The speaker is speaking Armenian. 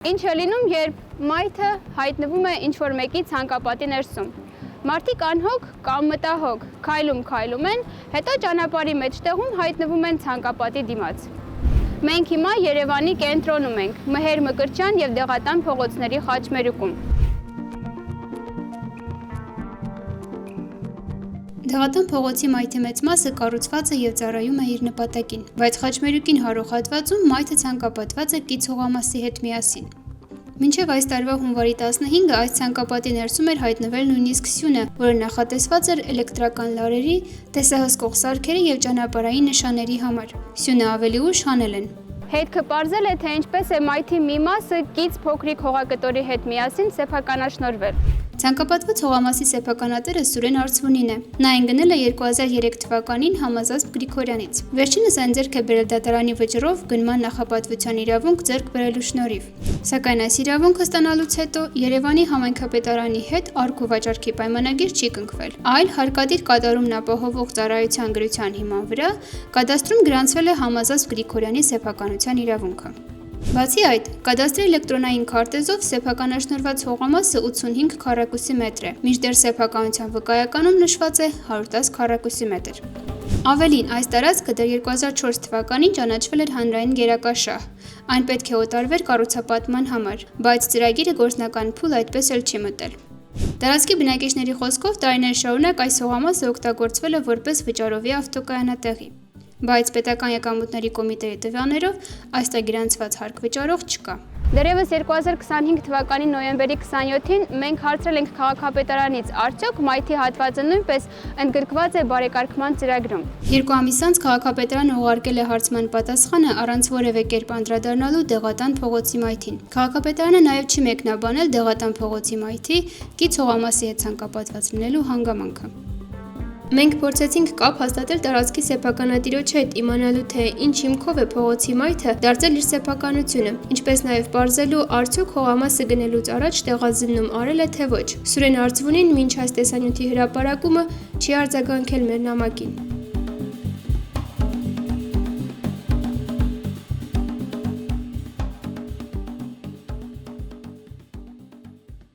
Ինչ է լինում, երբ մայթը հայտնվում է ինչ-որ մեկի ցանկապատի ներսում։ Մարդիկ անհոգ կամ մտահոգ քայլում են, հետո ճանապարհի մեջտեղում հայտնվում են ցանկապատի դիմաց։ Մենք հիմա Երևանի կենտրոնում ենք, Մհեր Մկրտչյան և Դեղատան փողոցների խաչմերուկում։ Դեղատան փողոցի մայթի մեծ մասը կառուցված է և ծառայում է իր նպատակին, բայց խաչմերուկին հարող հատվածում մայթը ցանկապատված է կից հողամասի հետ միասին։ Մինչև այս տարվա հունվարի 15-ը այս ցանկապատի ներսում էր հայտնվել նույնիսկ սյունը, որը նախատեսված էր էլեկտրական լարերի, տեսահսկող սարքերի և ճանապարհային նշանների համար։ Սյունը ավելի ուշ հանել են։ Հետքը պարզել է, թե ինչպես է մայթի մի մասը կից փոքրիկ հողակտորի հետ միասին սեփականաշնորհվել։ Ցանկապատված հողամասի սեփականատերը Սուրեն Արծվունին է։ Նա այն գնել է 2003 թվականին Համազազբ Գրիգորյանից։ Վերջինս այն ձեռք է բերել դատարանի վճռով գնման նախապատվության իրավունք ձեռք բերելու շնորհիվ։ Սակայն այս իրավունքը ստանալուց հետո Երևանի համայնքապետարանի հետ առք ու վաճառքի պայմանագիր չի կնքվել, այլ հարկադիր կատարումն ապահովող ծառայության գրության հիման վրա կադաստրում գրանցվել է Համազազբ Գրիգորյանի սեփականության իրավունքը։ Բացի այդ, կադաստրի էլեկտրոնային քարտեզով սեփականաշնորհված հողամասը 85 քառակուսի մետր է, մինչդեռ սեփականության վկայականում նշված է 110 քառակուսի մետր։ Ավելին, այս տարածքը դեռ 2004 թվականին ճանաչվել էր հանրային գերակաշահ։ Այն պետք է օտարվեր կառուցապատման համար, բայց ծրագիրը գործնական փուլ այդպես էլ չի մտել։ Տարածքի բնակիչների խոսքով տարիներ շարունակ այս հողամասը օգտագործվել է որպես վճարովի ավտոկայանատեղի։ Բայց պետական եկամուտների կոմիտեի տվյալներով այստեղ գրանցված հարկ վճարող չկա։ Դեռևս 2025 թվականի նոյեմբերի 27-ին մենք հարցրել ենք քաղաքապետարանից, արդյոք մայթի հատվածը նույնպես ընդգրկված է բարեկարգման ծրագրում։ 2 ամիս անց քաղաքապետարանը ուղարկել է հարցման պատասխանը առանց որևէ կերպ անդրադառնալու Դեղատան փողոցի մայթին։ Քաղաքապետարանը նաև չի մեկնաբանել Դեղատան փողոցի մայթի կից հողամասի հետ ցանկապատված լինելու հանգամանքը։ Մենք փորձեցինք կապ հաստատել տարածքի սեփականատիրոջ հետ, իմանալու թե ինչ հիմքով է փողոցի մայթը դարձել իր սեփականությունը, ինչպես նաև պարզելու արդյոք հողամասը գնելուց առաջ տեղազննում արել է թե ոչ։ Սուրեն Արծվունին մինչ այս տեսանյութի հրապարակումը չի արձագանքել մեր նամակին։